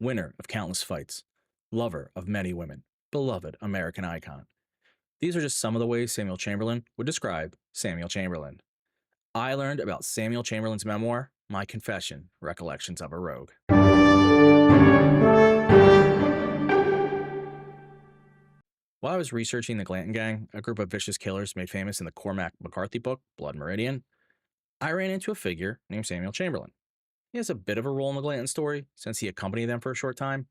winner of countless fights, lover of many women, beloved American icon. These are just some of the ways Samuel Chamberlain would describe Samuel Chamberlain. I learned about Samuel Chamberlain's memoir, My Confession, Recollections of a Rogue. While I was researching the Glanton Gang, a group of vicious killers made famous in the Cormac McCarthy book, Blood Meridian, I ran into a figure named Samuel Chamberlain. He has a bit of a role in the Glanton story, since he accompanied them for a short time,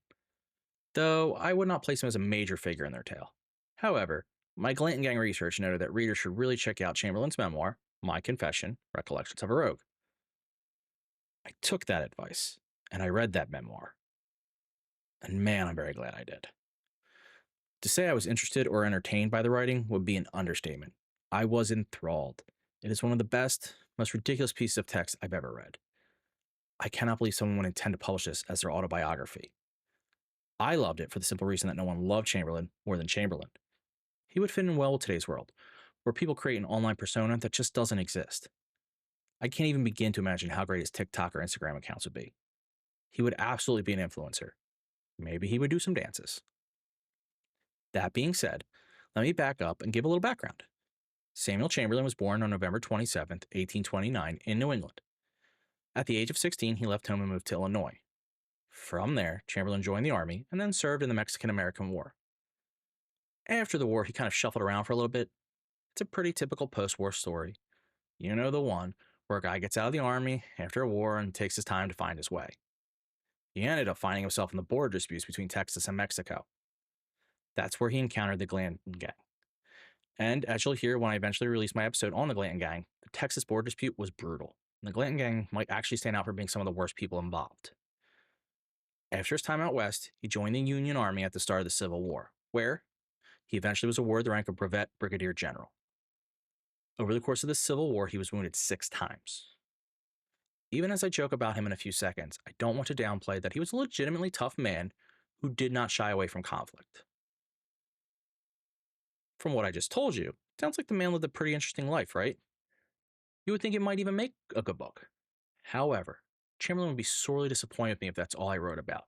though I would not place him as a major figure in their tale. However, my Glanton Gang research noted that readers should really check out Chamberlain's memoir, My Confession, Recollections of a Rogue. I took that advice, and I read that memoir. And man, I'm very glad I did. To say I was interested or entertained by the writing would be an understatement. I was enthralled. It is one of the best, most ridiculous pieces of text I've ever read. I cannot believe someone would intend to publish this as their autobiography. I loved it for the simple reason that no one loved Chamberlain more than Chamberlain. He would fit in well with today's world, where people create an online persona that just doesn't exist. I can't even begin to imagine how great his TikTok or Instagram accounts would be. He would absolutely be an influencer. Maybe he would do some dances. That being said, let me back up and give a little background. Samuel Chamberlain was born on November 27th, 1829, in New England. At the age of 16, he left home and moved to Illinois. From there, Chamberlain joined the army and then served in the Mexican-American War. After the war, he kind of shuffled around for a little bit. It's a pretty typical post-war story. You know the one, where a guy gets out of the army after a war and takes his time to find his way. He ended up finding himself in the border disputes between Texas and Mexico. That's where he encountered the Glanton Gang. And as you'll hear when I eventually release my episode on the Glanton Gang, the Texas border dispute was brutal. And the Glanton Gang might actually stand out for being some of the worst people involved. After his time out west, he joined the Union Army at the start of the Civil War, where he eventually was awarded the rank of Brevet Brigadier General. Over the course of the Civil War, he was wounded 6 times. Even as I joke about him in a few seconds, I don't want to downplay that he was a legitimately tough man who did not shy away from conflict. From what I just told you, it sounds like the man lived a pretty interesting life, right? You would think it might even make a good book. However, Chamberlain would be sorely disappointed with me if that's all I wrote about.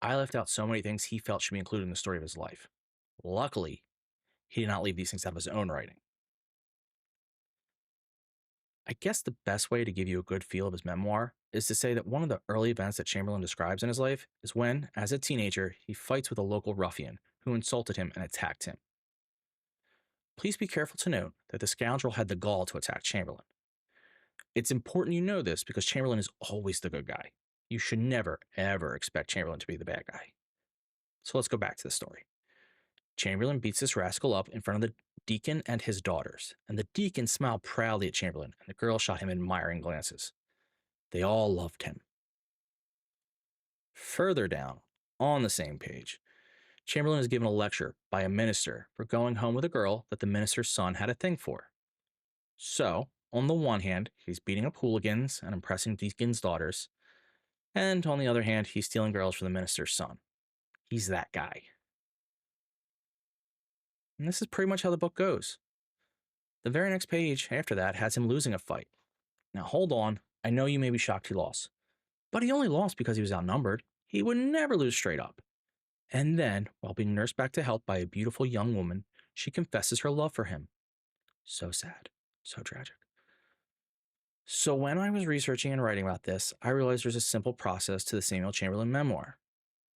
I left out so many things he felt should be included in the story of his life. Luckily, he did not leave these things out of his own writing. I guess the best way to give you a good feel of his memoir is to say that one of the early events that Chamberlain describes in his life is when, as a teenager, he fights with a local ruffian who insulted him and attacked him. Please be careful to note that the scoundrel had the gall to attack Chamberlain. It's important you know this because Chamberlain is always the good guy. You should never, ever expect Chamberlain to be the bad guy. So let's go back to the story. Chamberlain beats this rascal up in front of the deacon and his daughters, and the deacon smiled proudly at Chamberlain, and the girl shot him admiring glances. They all loved him. Further down, on the same page, Chamberlain is given a lecture by a minister for going home with a girl that the minister's son had a thing for. So, on the one hand, he's beating up hooligans and impressing deacon's daughters, and on the other hand, he's stealing girls from the minister's son. He's that guy. And this is pretty much how the book goes. The very next page after that has him losing a fight. Now hold on, I know you may be shocked he lost. But he only lost because he was outnumbered. He would never lose straight up. And then, while being nursed back to health by a beautiful young woman, she confesses her love for him. So sad. So tragic. So when I was researching and writing about this, I realized there's a simple process to the Samuel Chamberlain memoir.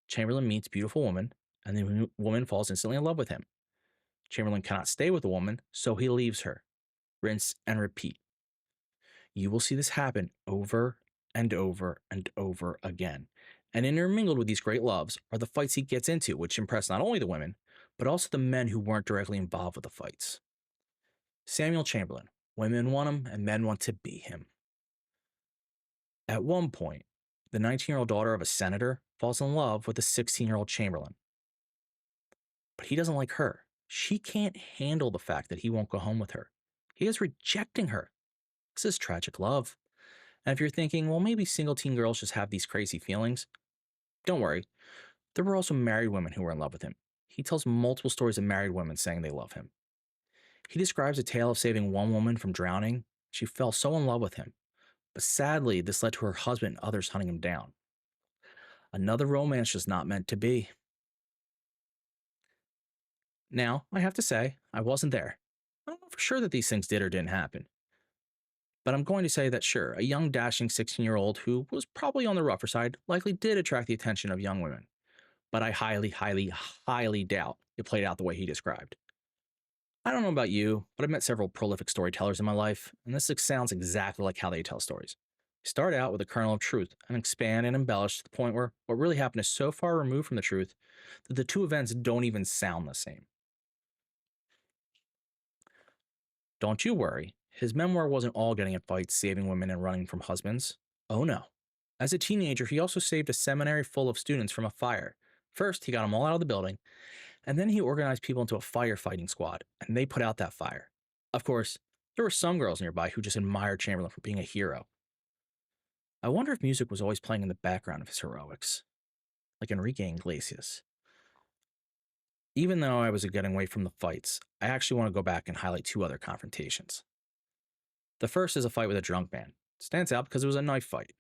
Chamberlain meets a beautiful woman, and the woman falls instantly in love with him. Chamberlain cannot stay with the woman, so he leaves her. Rinse and repeat. You will see this happen over and over and over again. And intermingled with these great loves are the fights he gets into, which impress not only the women, but also the men who weren't directly involved with the fights. Samuel Chamberlain. Women want him, and men want to be him. At one point, the 19-year-old daughter of a senator falls in love with the 16-year-old Chamberlain. But he doesn't like her. She can't handle the fact that he won't go home with her. He is rejecting her. This is tragic love. And if you're thinking, well, maybe single teen girls just have these crazy feelings, don't worry. There were also married women who were in love with him. He tells multiple stories of married women saying they love him. He describes a tale of saving one woman from drowning. She fell so in love with him. But sadly, this led to her husband and others hunting him down. Another romance just not meant to be. Now, I have to say, I wasn't there. I don't know for sure that these things did or didn't happen, but I'm going to say that sure, a young, dashing 16-year-old who was probably on the rougher side likely did attract the attention of young women, but I highly, highly, highly doubt it played out the way he described. I don't know about you, but I've met several prolific storytellers in my life, and this sounds exactly like how they tell stories. They start out with a kernel of truth and expand and embellish to the point where what really happened is so far removed from the truth that the two events don't even sound the same. Don't you worry, his memoir wasn't all getting in fights, saving women, and running from husbands. Oh no. As a teenager, he also saved a seminary full of students from a fire. First, he got them all out of the building, and then he organized people into a firefighting squad, and they put out that fire. Of course, there were some girls nearby who just admired Chamberlain for being a hero. I wonder if music was always playing in the background of his heroics, like Enrique Iglesias. Even though I was getting away from the fights, I actually want to go back and highlight two other confrontations. The first is a fight with a drunk man. It stands out because it was a knife fight.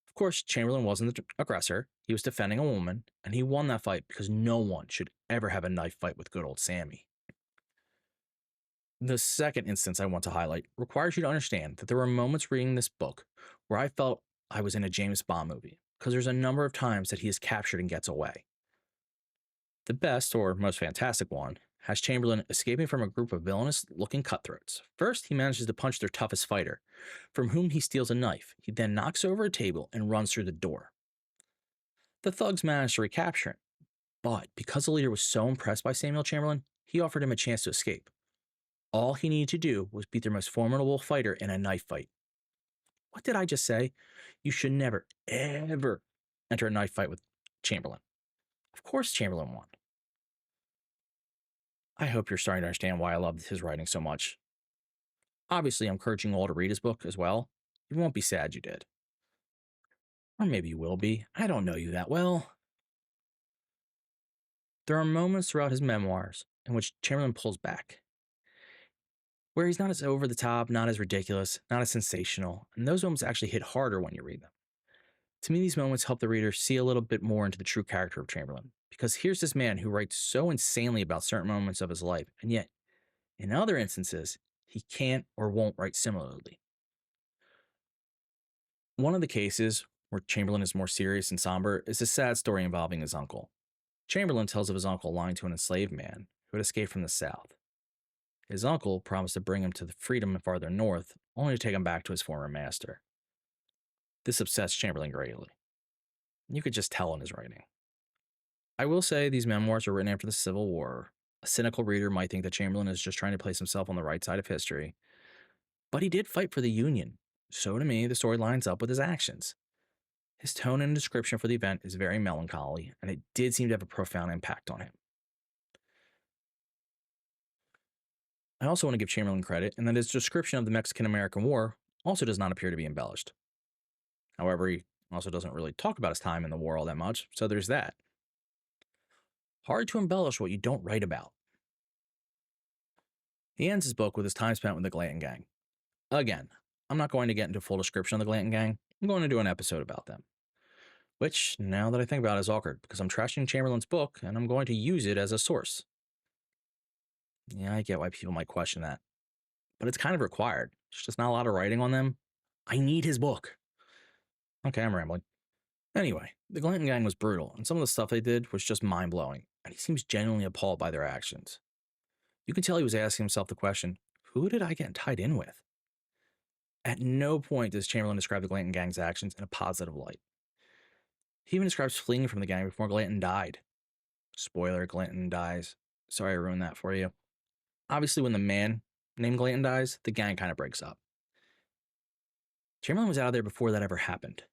Of course, Chamberlain wasn't the aggressor, he was defending a woman, and he won that fight because no one should ever have a knife fight with good old Sammy. The second instance I want to highlight requires you to understand that there were moments reading this book where I felt I was in a James Bond movie, because there's a number of times that he is captured and gets away. The best, or most fantastic one, has Chamberlain escaping from a group of villainous looking cutthroats. First, he manages to punch their toughest fighter, from whom he steals a knife. He then knocks over a table and runs through the door. The thugs manage to recapture him, but because the leader was so impressed by Samuel Chamberlain, he offered him a chance to escape. All he needed to do was beat their most formidable fighter in a knife fight. What did I just say? You should never, ever enter a knife fight with Chamberlain. Of course, Chamberlain won. I hope you're starting to understand why I love his writing so much. Obviously, I'm encouraging you all to read his book as well. You won't be sad you did. Or maybe you will be. I don't know you that well. There are moments throughout his memoirs in which Chamberlain pulls back, where he's not as over the top, not as ridiculous, not as sensational, and those moments actually hit harder when you read them. To me, these moments help the reader see a little bit more into the true character of Chamberlain, because here's this man who writes so insanely about certain moments of his life, and yet, in other instances, he can't or won't write similarly. One of the cases where Chamberlain is more serious and somber is a sad story involving his uncle. Chamberlain tells of his uncle lying to an enslaved man who had escaped from the South. His uncle promised to bring him to the freedom farther north, only to take him back to his former master. This upsets Chamberlain greatly. You could just tell in his writing. I will say these memoirs were written after the Civil War. A cynical reader might think that Chamberlain is just trying to place himself on the right side of history, but he did fight for the Union, so to me the story lines up with his actions. His tone and description for the event is very melancholy, and it did seem to have a profound impact on him. I also want to give Chamberlain credit in that his description of the Mexican-American War also does not appear to be embellished. However, he also doesn't really talk about his time in the war all that much, so there's that. Hard to embellish what you don't write about. He ends his book with his time spent with the Glanton Gang. Again, I'm not going to get into a full description of the Glanton Gang. I'm going to do an episode about them. Which, now that I think about it, is awkward, because I'm trashing Chamberlain's book, and I'm going to use it as a source. Yeah, I get why people might question that. But it's kind of required. There's just not a lot of writing on them. I need his book. Okay, I'm rambling. Anyway, the Glanton Gang was brutal, and some of the stuff they did was just mind-blowing, and he seems genuinely appalled by their actions. You can tell he was asking himself the question, who did I get tied in with? At no point does Chamberlain describe the Glanton Gang's actions in a positive light. He even describes fleeing from the gang before Glanton died. Spoiler, Glanton dies. Sorry I ruined that for you. Obviously, when the man named Glanton dies, the gang kind of breaks up. Chamberlain was out of there before that ever happened.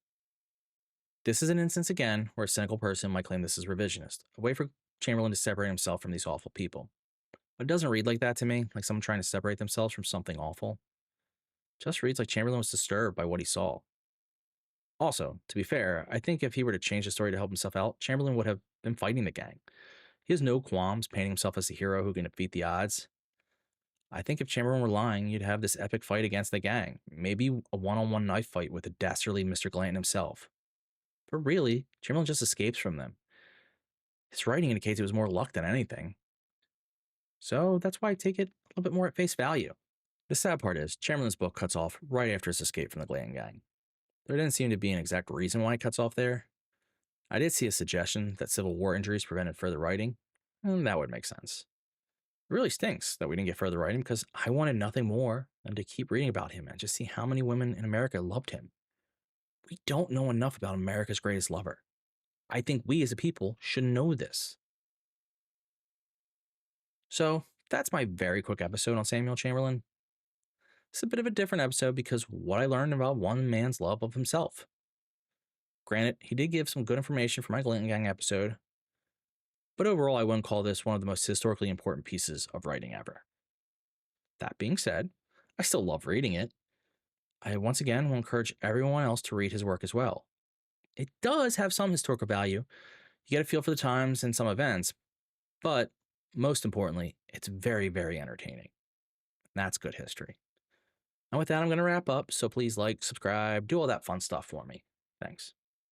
This is an instance again where a cynical person might claim this is revisionist, a way for Chamberlain to separate himself from these awful people. But it doesn't read like that to me, like someone trying to separate themselves from something awful. It just reads like Chamberlain was disturbed by what he saw. Also, to be fair, I think if he were to change the story to help himself out, Chamberlain would have been fighting the gang. He has no qualms painting himself as the hero who can defeat the odds. I think if Chamberlain were lying, you'd have this epic fight against the gang, maybe a one-on-one knife fight with the dastardly Mr. Glanton himself. But really, Chamberlain just escapes from them. His writing indicates it was more luck than anything. So that's why I take it a little bit more at face value. The sad part is, Chamberlain's book cuts off right after his escape from the Glanton Gang. There didn't seem to be an exact reason why it cuts off there. I did see a suggestion that Civil War injuries prevented further writing, and that would make sense. It really stinks that we didn't get further writing because I wanted nothing more than to keep reading about him and just see how many women in America loved him. We don't know enough about America's greatest lover. I think we as a people should know this. So that's my very quick episode on Samuel Chamberlain. It's a bit of a different episode because what I learned about one man's love of himself. Granted, he did give some good information for my Glanton Gang episode, but overall, I wouldn't call this one of the most historically important pieces of writing ever. That being said, I still love reading it. I once again will encourage everyone else to read his work as well. It does have some historical value. You get a feel for the times and some events, but most importantly, it's very, very entertaining. That's good history. And with that, I'm going to wrap up. So please like, subscribe, do all that fun stuff for me. Thanks.